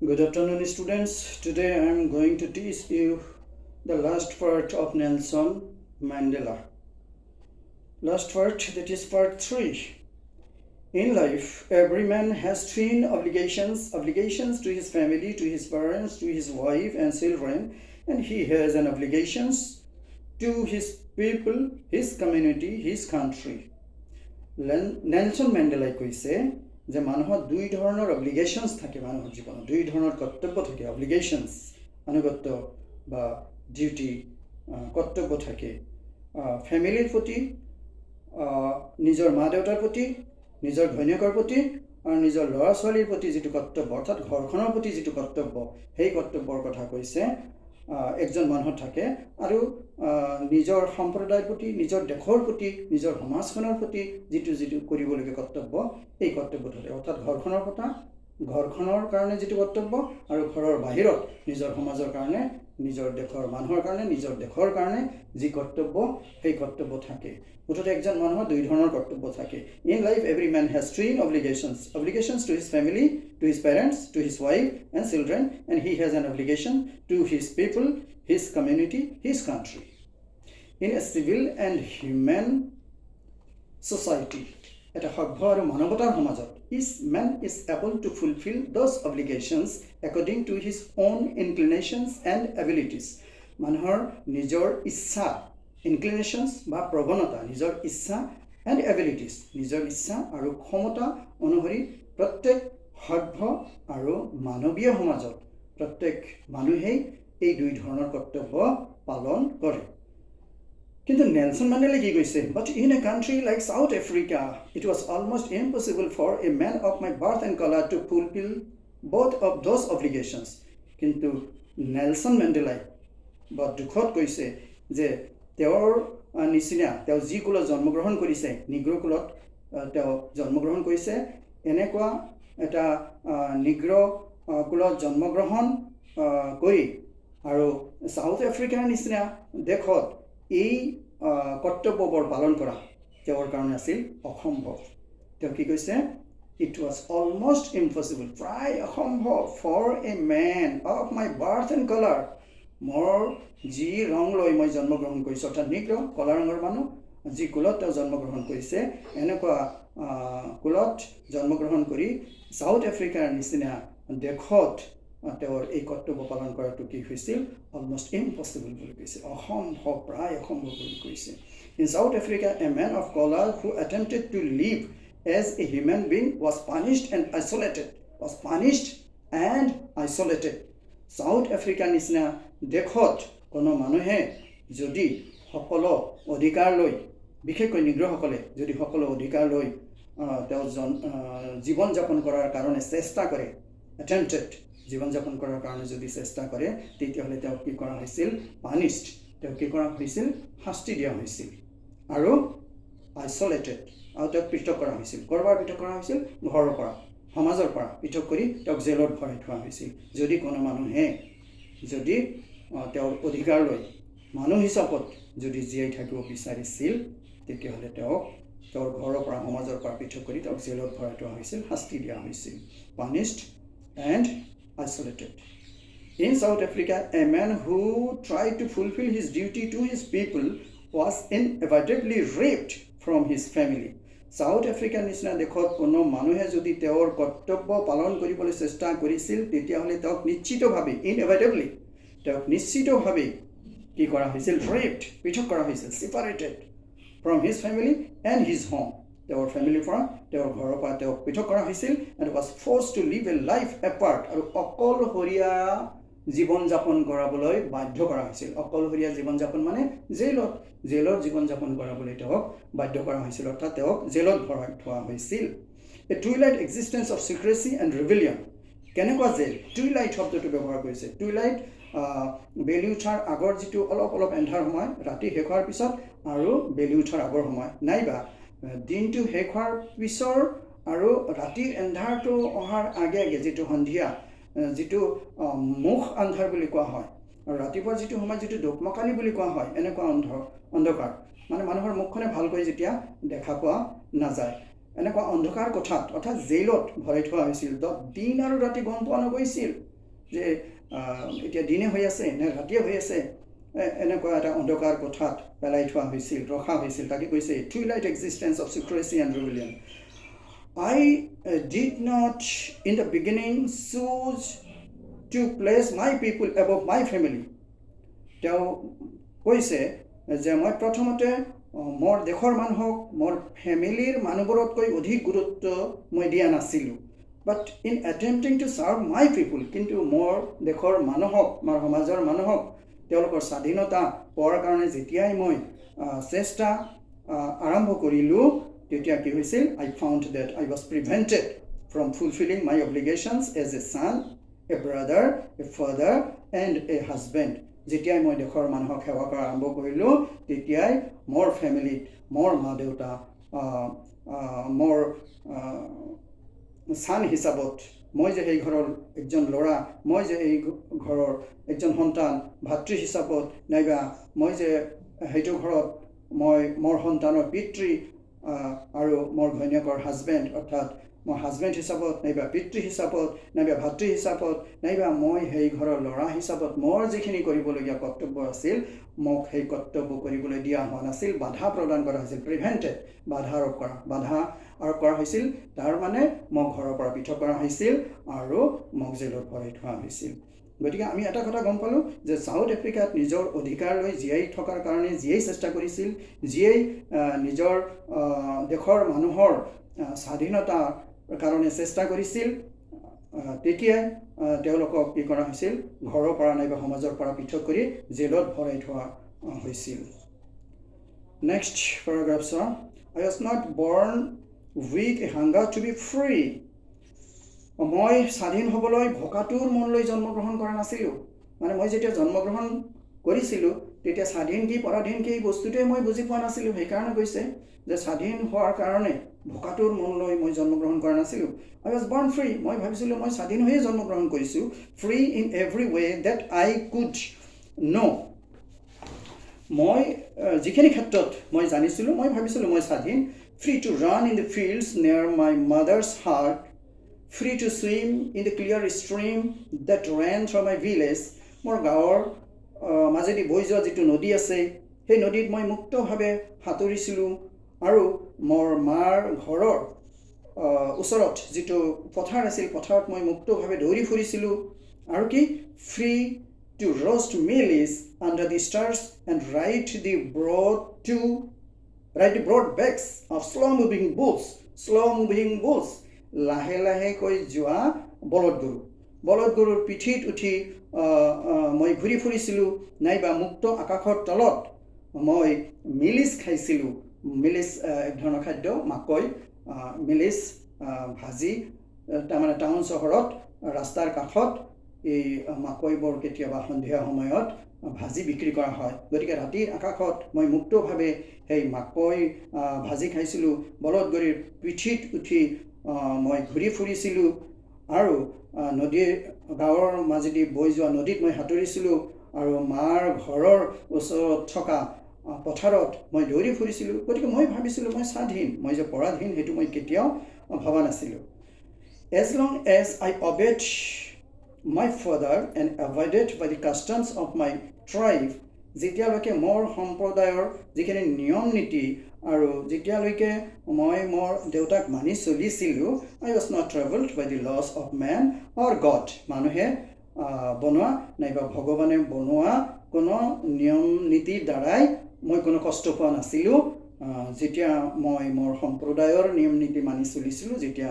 Good afternoon, students. Today I am going to teach you the last part of Nelson Mandela. Last part, that is part 3. In life, every man has three obligations to his family, to his parents, to his wife and children, and he has an obligations to his people, his community, his country. Nelson Mandela কৈছে যে মানুহৰ দুই ধৰণৰ অব্লিগেশ্যনছ থাকে মানুহৰ জীৱনত দুই ধৰণৰ কৰ্তব্য থাকে অব্লিগেশ্যনছ আনুগত্য বা ডিউটি কৰ্তব্য থাকে ফ্যামিলিৰ প্ৰতি নিজৰ মা দেউতাৰ প্ৰতি নিজৰ ঘৈণীয়েকৰ প্ৰতি আৰু নিজৰ ল'ৰা ছোৱালীৰ প্ৰতি যিটো কৰ্তব্য অৰ্থাৎ ঘৰখনৰ প্ৰতি যিটো কৰ্তব্য সেই কৰ্তব্যৰ কথা কৈছে একজন মানুহৰ থাকে আৰু নিজৰ সম্প্ৰদায়ৰ প্ৰতি নিজৰ দেশৰ প্ৰতি নিজৰ সমাজখনৰ প্ৰতি যিটো কৰিবলগীয়া কৰ্তব্য এই কৰ্তব্য থাকে অৰ্থাৎ ঘৰখনৰ কাৰণে যিটো কৰ্তব্য আৰু ঘৰৰ বাহিৰত নিজৰ সমাজৰ কাৰণে নিজৰ দেশৰ মানুহৰ কাৰণে নিজৰ দেশৰ কাৰণে যি কৰ্তব্য সেই কৰ্তব্য থাকে মুঠতে একজন মানুহৰ দুই ধৰণৰ কৰ্তব্য থাকে in life every man has three obligations to his family, to his parents, to his wife and children, and he has an obligation to his people, his community, his country. In a civil and human society, এটা সভ্য আৰু মানৱতাৰ সমাজত each man is able to fulfill those obligations according to his own inclinations and abilities. মানুহৰ নিজৰ ইচ্ছা inclinations বা প্ৰৱণতা নিজৰ ইচ্ছা and abilities নিজৰ ইচ্ছা আৰু ক্ষমতা অনুসৰি প্ৰত্যেক সভ্য আৰু মানৱীয় সমাজত প্ৰত্যেক মানুহেই এই দুই ধৰণৰ কৰ্তব্য পালন কৰে কিন্তু নেলসন ম্যান্ডেলা কি কৈছে but in a country like South Africa it was almost impossible for a man of my birth and color to fulfill both of those obligations কিন্তু নেলসন ম্যান্ডেলাই বা দুখত কৈছে যে তেওঁৰ নিচিনা তেওঁ যি কুলত জন্মগ্ৰহণ কৰিছে নিগ্ৰ কুলত তেওঁ জন্মগ্ৰহণ কৰিছে এনেকুৱা এটা নিগ্ৰ কুলত জন্মগ্ৰহণ কৰি আৰু সাউথ আফ্ৰিকাৰ নিচিনা দেশত এই কৰ্তব্যবোৰ পালন কৰা তেওঁৰ কাৰণে আছিল অসম্ভৱ তেওঁ কি কৈছে it was almost impossible প্ৰায় অসম্ভৱ for a man of my birth and color মোৰ যি ৰং লৈ মই জন্মগ্ৰহণ কৰিছোঁ অৰ্থাৎ নিগ্ৰ কলা ৰঙৰ মানুহ যি কুলত তেওঁ জন্মগ্ৰহণ কৰিছে এনেকুৱা কুলত জন্মগ্ৰহণ কৰি সাউথ আফ্ৰিকাৰ নিচিনা দেশত তেওঁৰ এই কৰ্তব্য পালন কৰাটো কি হৈছিল অলমোষ্ট ইম্পসিবল বুলি কৈছে অসম্ভৱ প্ৰায় অসম্ভৱ বুলি কৈছে in South Africa a man of colour who attempted to live as a human being was punished and isolated south আফ্ৰিকাৰ নিচিনা দেশত কোনো মানুহে যদি সকলো অধিকাৰ লৈ বিশেষকৈ নিগ্ৰসকলে যদি সকলো অধিকাৰ লৈ তেওঁ জীৱন যাপন কৰাৰ কাৰণে চেষ্টা কৰে attempted জীৱন যাপন কৰাৰ কাৰণে যদি চেষ্টা কৰে তেতিয়াহলে তেওঁ কি কৰা হৈছিল পানিশড তেওঁ কি কৰা হৈছিল শাস্তি দিয়া হৈছিল আৰু আইসোলেটেড আৰু তেওঁক পৃথক কৰা হৈছিল কৰবাৰ পৃথক কৰা হৈছিল ঘৰৰ পৰা সমাজৰ পৰা পৃথক কৰি তেওঁক জেলত ভৰাই থোৱা হৈছিল যদি কোনো মানুহে যদি তেওঁৰ অধিকাৰ লৈ মানুহ হিচাপত যদি জীয়াই থাকিব বিচাৰিছিল তেতিয়াহলে তেওঁক তেওঁৰ ঘৰৰ পৰা সমাজৰ পৰা পৃথক কৰি তেওঁক জেলত ভৰাই থোৱা হৈছিল শাস্তি দিয়া হৈছিল punished and isolated. In South Africa, a man who tried to fulfill his duty to his people was inevitably ripped from his family. South Africa নিচিনা দেশত কোনো মানুহে যদি তেওঁৰ কৰ্তব্য পালন কৰিবলৈ চেষ্টা কৰিছিল তেতিয়াহলে তেওঁক নিশ্চিতভাৱে কি কৰা হৈছিল ripped পৃথক কৰা হৈছিল separated from his family and his home. তেওঁৰ ফ্যামিলিৰ পৰা তেওঁৰ ঘৰৰ পৰা তেওঁক পৃথক কৰা হৈছিল and was forced to live a life apart আৰু অকলশৰীয়া জীৱন যাপন কৰাবলৈ বাধ্য কৰা হৈছিল অকলশৰীয়া জীৱন যাপন মানে জেলৰ জীৱন যাপন কৰাবলৈ তেওঁক বাধ্য কৰা হৈছিল অৰ্থাৎ তেওঁক জেলত ভৰাই থোৱা হৈছিল a twilight existence of secrecy and rebellion কেনেকুৱা জেল টুইলাইট শব্দটো ব্যৱহাৰ কৰিছে টুইলাইট বেলি উঠাৰ আগৰ যিটো অলপ এন্ধাৰ সময় ৰাতি শেষ হোৱাৰ পিছত আৰু বেলি উঠাৰ আগৰ সময় নাইবা দিনটো শেষ হোৱাৰ পিছৰ আৰু ৰাতিৰ এন্ধাৰটো অহাৰ আগে যিটো সন্ধিয়া যিটো মুখ আন্ধাৰ বুলি কোৱা হয় আৰু ৰাতিপুৱাৰ যিটো সময় যিটো দোকমকালি বুলি কোৱা হয় এনেকুৱা অন্ধকাৰ মানে মানুহৰ মুখখনে ভালকৈ যেতিয়া দেখা পোৱা নাযায় এনেকুৱা অন্ধকাৰ কোঠাত অৰ্থাৎ জেইলত ভৰাই থোৱা হৈছিল। দিন আৰু ৰাতি গম পোৱা নগৈছিল যে এতিয়া দিনে হৈ আছে নে ৰাতিয়ে হৈ আছে। এনেকুৱা এটা অন্ধকাৰ কোঠাত পেলাই থোৱা হৈছিল, ৰখা হৈছিল। তাকে কৈছে twilight existence of secrecy and rebellion. I did not in the beginning choose to place my people above my family. তেওঁ কৈছে যে মই প্ৰথমতে মোৰ দেশৰ মানুহক মোৰ ফেমিলিৰ মানুহবোৰতকৈ অধিক গুৰুত্ব মই দিয়া নাছিলোঁ। বাট ইন এটেম্পটিং টু চাৰ্ভ মাই পিপুল, কিন্তু মোৰ দেশৰ মানুহক, মোৰ সমাজৰ মানুহক তেওঁলোকৰ স্বাধীনতা পোৱাৰ কাৰণে যেতিয়াই মই চেষ্টা আৰম্ভ কৰিলোঁ, তেতিয়া কি হৈছিল? I found that I was prevented from fulfilling my obligations as a son, a brother, a father, and a husband. যেতিয়াই মই দেশৰ মানুহক সেৱা কৰা আৰম্ভ কৰিলোঁ, তেতিয়াই মোৰ ফেমিলিত, মোৰ মা দেউতা, মোৰ চান হিচাপত, মই যে সেই ঘৰৰ একজন ল'ৰা, মই যে এই ঘৰৰ একজন সন্তান, ভাতৃ হিচাপত, নাইবা মই যে সেইটো ঘৰত মই মোৰ সন্তানৰ পিতৃ আৰু মোৰ ঘৈণীয়েকৰ হাজবেণ্ড, অৰ্থাৎ মই হাজবেণ্ড হিচাপত, নাইবা পিতৃ হিচাপত, নাইবা ভাতৃ হিচাপত, নাইবা মই সেই ঘৰৰ ল'ৰা হিচাপত মোৰ যিখিনি কৰিবলগীয়া কৰ্তব্য আছিল, মোক সেই কৰ্তব্য কৰিবলৈ দিয়া হোৱা নাছিল, বাধা প্ৰদান কৰা হৈছিল। প্ৰিভেণ্টেড, বাধা আৰোপ কৰা হৈছিল। তাৰ মানে মোক ঘৰৰ পৰা পৃথক কৰা হৈছিল আৰু মোক জেলত ভৰাই থোৱা হৈছিল। গতিকে আমি এটা কথা গম পালোঁ যে চাউথ আফ্ৰিকাত নিজৰ অধিকাৰ লৈ জীয়াই থকাৰ কাৰণে যিয়েই চেষ্টা কৰিছিল, যিয়েই নিজৰ দেশৰ মানুহৰ স্বাধীনতাৰ কাৰণে চেষ্টা কৰিছিল, তেতিয়াই তেওঁলোকক কি কৰা হৈছিল? ঘৰৰ পৰা নাইবা সমাজৰ পৰা পৃথক কৰি জেলত ভৰাই থোৱা হৈছিল। নেক্সট পেৰাগ্ৰাফ চোৱা। I was not born with a hunger to be free. মই স্বাধীন হ'বলৈ ভোকাতুৰ মনলৈ জন্মগ্ৰহণ কৰা নাছিলোঁ। মানে মই যেতিয়া জন্মগ্ৰহণ কৰিছিলোঁ, তেতিয়া স্বাধীন কি পৰাধীন কি এই বস্তুটোৱে মই বুজি পোৱা নাছিলোঁ। সেইকাৰণে কৈছে যে স্বাধীন হোৱাৰ কাৰণে ভোকাতুৰ মনলৈ মই জন্মগ্ৰহণ কৰা নাছিলোঁ। I was born free. মই ভাবিছিলোঁ মই স্বাধীন হৈয়ে জন্মগ্ৰহণ কৰিছোঁ। Free in every way that I could know. মই যিখিনি ক্ষেত্ৰত মই জানিছিলোঁ, মই ভাবিছিলোঁ মই স্বাধীন। Free to run in the fields near my mother's heart. Free to swim in the clear stream that ran through my village. মোৰ গাঁৱৰ মাজেদি বৈ যোৱা যিটো নদী আছে, সেই নদীত মই মুক্তভাৱে সাঁতুৰিছিলোঁ। আৰু মোৰ মাৰ ঘৰৰ ওচৰত যিটো পথাৰ আছিল, পথাৰত মই মুক্তভাৱে দৌৰি ফুৰিছিলোঁ। আৰু কি? Free to roast maize under the stars and ride the broad backs of slow-moving bulls. লাহে লাহেকৈ যোৱা বলদ গৰুৰ পিঠিত উঠি মই ঘূৰি ফুৰিছিলোঁ, নাইবা মুক্ত আকাশৰ তলত মই মিলিছ খাইছিলোঁ। মিলিছ এক ধৰণৰ খাদ্য, মাকৈ, মিলিছ ভাজি, তাৰমানে টাউন চহৰত ৰাস্তাৰ কাষত এই মাকৈবোৰ কেতিয়াবা সন্ধিয়া সময়ত ভাজি বিক্ৰী কৰা হয়। গতিকে ৰাতিৰ আকাশত মই মুক্তভাৱে সেই মাকৈ ভাজি খাইছিলোঁ, বলদ গৰুৰ পিঠিত উঠি মই ঘূৰি ফুৰিছিলোঁ, আৰু গাঁৱৰ মাজেদি বৈ যোৱা নদীত মই সাঁতুৰিছিলোঁ, আৰু মাৰ ঘৰৰ ওচৰত থকা পথাৰত মই দৌৰি ফুৰিছিলোঁ। গতিকে মই ভাবিছিলোঁ মই স্বাধীন, মই যে পৰাধীন সেইটো মই কেতিয়াও ভবা নাছিলোঁ। As long as I obeyed my father and abided by the customs of my tribe, যেতিয়ালৈকে মোৰ সম্প্ৰদায়ৰ যিখিনি নিয়ম নীতি আৰু যেতিয়ালৈকে মই মোৰ দেউতাক মানি চলিছিলোঁ, I was not troubled by the laws of man or God. মানুহে বনোৱা নাইবা ভগৱানে বনোৱা কোনো নিয়ম নীতিৰ দ্বাৰাই মই কোনো কষ্ট পোৱা নাছিলোঁ। যেতিয়া মই মোৰ সম্প্ৰদায়ৰ নিয়ম নীতি মানি চলিছিলোঁ, যেতিয়া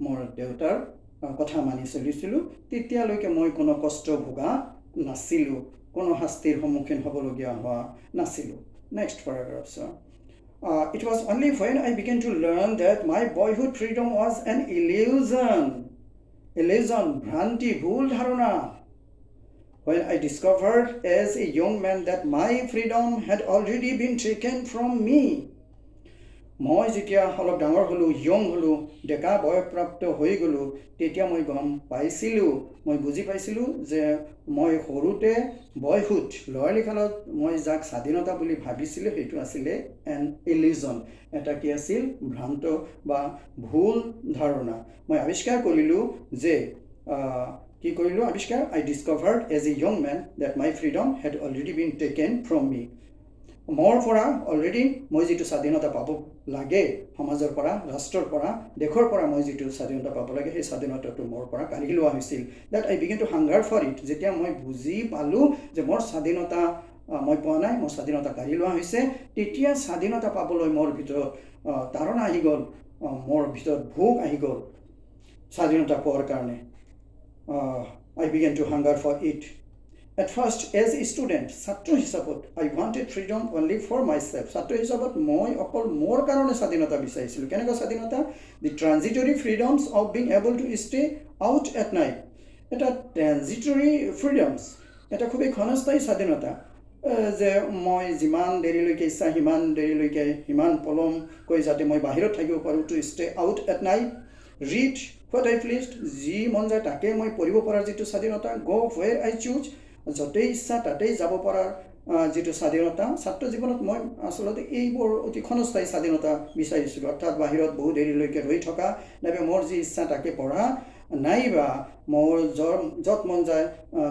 মোৰ দেউতাৰ কথা মানি চলিছিলোঁ, তেতিয়ালৈকে মই কোনো কষ্ট ভোগা নাছিলোঁ, কোনো শাস্তিৰ সন্মুখীন হ'বলগীয়া হোৱা নাছিলোঁ। নেক্সট পেৰাগ্ৰাফ চোৱা। It was only when I began to learn that my boyhood freedom was an illusion, ভ্ৰান্তি, ভুল ধাৰণা. When I discovered as a young man that my freedom had already been taken from me. মই যেতিয়া অলপ ডাঙৰ হ'লোঁ, young হ'লোঁ, ডেকা বয়সপ্ৰাপ্ত হৈ গ'লোঁ, তেতিয়া মই গম পাইছিলোঁ, মই বুজি পাইছিলোঁ যে মই সৰুতে বয়সত ল'ৰালি কালত মই যাক স্বাধীনতা বুলি ভাবিছিলোঁ সেইটো আছিলে এন ইলিউজন, এটা কি আছিল ভ্ৰান্ত বা ভুল ধাৰণা। মই আৱিষ্কাৰ কৰিলোঁ যে কি কৰিলোঁ আৱিষ্কাৰ, I discovered as a young man that my freedom had already been taken from me. মোৰ পৰা অলৰেডি মই যিটো স্বাধীনতা পাব লাগে সমাজৰ পৰা, ৰাষ্ট্ৰৰ পৰা, দেশৰ পৰা মই যিটো স্বাধীনতা পাব লাগে সেই স্বাধীনতাটো মোৰ পৰা কাঢ়ি লোৱা হৈছিল। That I begin to hunger for it. যেতিয়া মই বুজি পালোঁ যে মোৰ স্বাধীনতা মই পোৱা নাই, মোৰ স্বাধীনতা কাঢ়ি লোৱা হৈছে, তেতিয়া স্বাধীনতা পাবলৈ মোৰ ভিতৰত তাৰণা আহি গ'ল, মোৰ ভিতৰত ভোগ আহি গ'ল স্বাধীনতা পোৱাৰ কাৰণে। I begin to hunger for it. At first, as a student, ছাত্ৰ হিচাপত I wanted freedom only for myself. ছাত্ৰ হিচাপত মই অকল মোৰ কাৰণে স্বাধীনতা বিচাৰিছিলোঁ। কেনেকুৱা স্বাধীনতা? The transitory freedoms of being able to stay out at night. এটা ট্ৰেঞ্জিটৰী ফ্ৰীডমছ, এটা খুবেই ক্ষণস্থায়ী স্বাধীনতা, যে মই যিমান দেৰিলৈকে ইচ্ছা সিমান দেৰিলৈকে সিমান পলমকৈ যাতে মই বাহিৰত থাকিব পাৰোঁ, to stay out at night, read what I pleased, যি মন যায় তাকে মই পঢ়িব পৰাৰ যিটো স্বাধীনতা, গ' ৱেৰ আই চুজ, য'তেই ইচ্ছা তাতেই যাব পৰাৰ যিটো স্বাধীনতা। ছাত্ৰ জীৱনত মই আচলতে এইবোৰ অতি ক্ষণস্থায়ী স্বাধীনতা বিচাৰিছিলোঁ, অৰ্থাৎ বাহিৰত বহু দেৰিলৈকে ৰৈ থকা, নাইবা মোৰ যি ইচ্ছা তাকে পঢ়া, নাইবা মোৰ য'ত মন যায়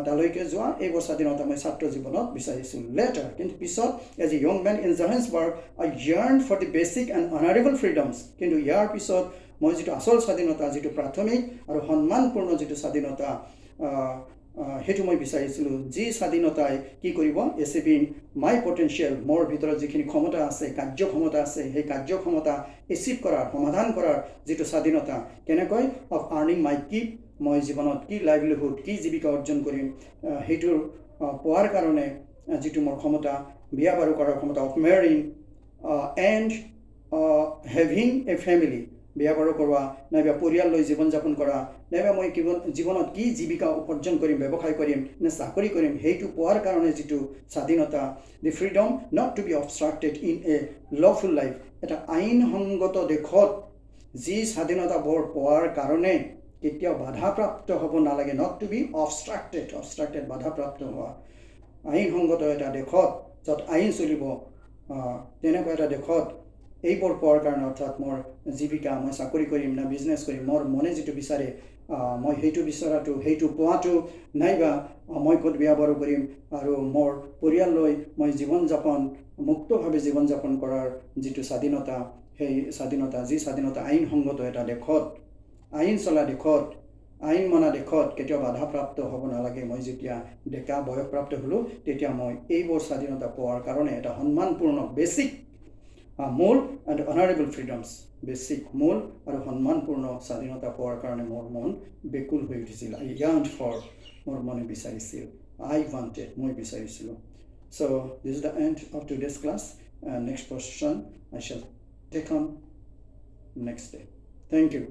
তালৈকে যোৱা, এইবোৰ স্বাধীনতা মই ছাত্ৰ জীৱনত বিচাৰিছিলোঁ। লেটাৰ, কিন্তু পিছত as a young man in Johannesburg I yearn for the basic and honourable freedoms. কিন্তু ইয়াৰ পিছত মই যিটো আচল স্বাধীনতা, যিটো প্ৰাথমিক আৰু সন্মানপূৰ্ণ যিটো স্বাধীনতা, সেইটো মই বিচাৰিছিলোঁ, যি স্বাধীনতাই কি কৰিব, এচিভিং মাই পটেঞ্চিয়েল, মোৰ ভিতৰত যিখিনি ক্ষমতা আছে, কাৰ্যক্ষমতা আছে, সেই কাৰ্যক্ষমতা এচিভ কৰাৰ, সমাধান কৰাৰ যিটো স্বাধীনতা। কেনেকৈ? অফ আৰ্নিং মাই কিপ, মই জীৱনত কি লাইভলিহুড, কি জীৱিকা অৰ্জন কৰিম, সেইটোৰ পোৱাৰ কাৰণে যিটো মোৰ ক্ষমতা, বিয়া বাৰু কৰাৰ ক্ষমতা, of marrying and having a family, বিয়া বাৰু কৰোৱা, নাইবা পৰিয়াল লৈ জীৱন যাপন কৰা, নাইবা মই জীৱনত কি জীৱিকা উপাৰ্জন কৰিম, ব্যৱসায় কৰিম নে চাকৰি কৰিম, সেইটো পোৱাৰ কাৰণে যিটো স্বাধীনতা। The freedom not to be obstructed in a lawful life, এটা আইনসংগত দেশত যি স্বাধীনতাবোৰ পোৱাৰ কাৰণে কেতিয়াও বাধাপ্ৰাপ্ত হ'ব নালাগে। নট টু বি অবষ্ট্ৰাক্টেড, বাধাপ্ৰাপ্ত হোৱা, আইনসংগত এটা দেশত য'ত আইন চলিব, তেনেকুৱা এটা দেশত এইবোৰ পোৱাৰ কাৰণে, অৰ্থাৎ মোৰ জীৱিকা, মই চাকৰি কৰিম না বিজনেছ কৰিম, মোৰ মনে যিটো বিচাৰে মই সেইটো বিচৰাটো, সেইটো পোৱাটো, নাইবা মই ক'ত বিয়া বাৰু কৰিম আৰু মোৰ পৰিয়াল লৈ মই মুক্তভাৱে জীৱন যাপন কৰাৰ যিটো স্বাধীনতা, সেই স্বাধীনতা, যি স্বাধীনতা আইনসংগত এটা দেশত, আইন চলা দেশত, আইন মনা দেশত কেতিয়াও বাধাপ্ৰাপ্ত হ'ব নালাগে। মই যেতিয়া ডেকা বয়সপ্ৰাপ্ত হ'লোঁ, তেতিয়া মই এইবোৰ স্বাধীনতা পোৱাৰ কাৰণে এটা সন্মানপূৰ্ণ বেচিক মূল এণ্ড অনাৰেবল ফ্ৰীডমছ, বেচিক মূল আৰু সন্মানপূৰ্ণ স্বাধীনতা পোৱাৰ কাৰণে মোৰ মন বেকুল হৈ উঠিছিল। আই ইয়াৰ্ণ্ড ফৰ, মোৰ মনে বিচাৰিছিল, আই ৱান্টেড, মই বিচাৰিছিলোঁ। So' this is the end of today's class. Next person I shall take on next day. Thank U.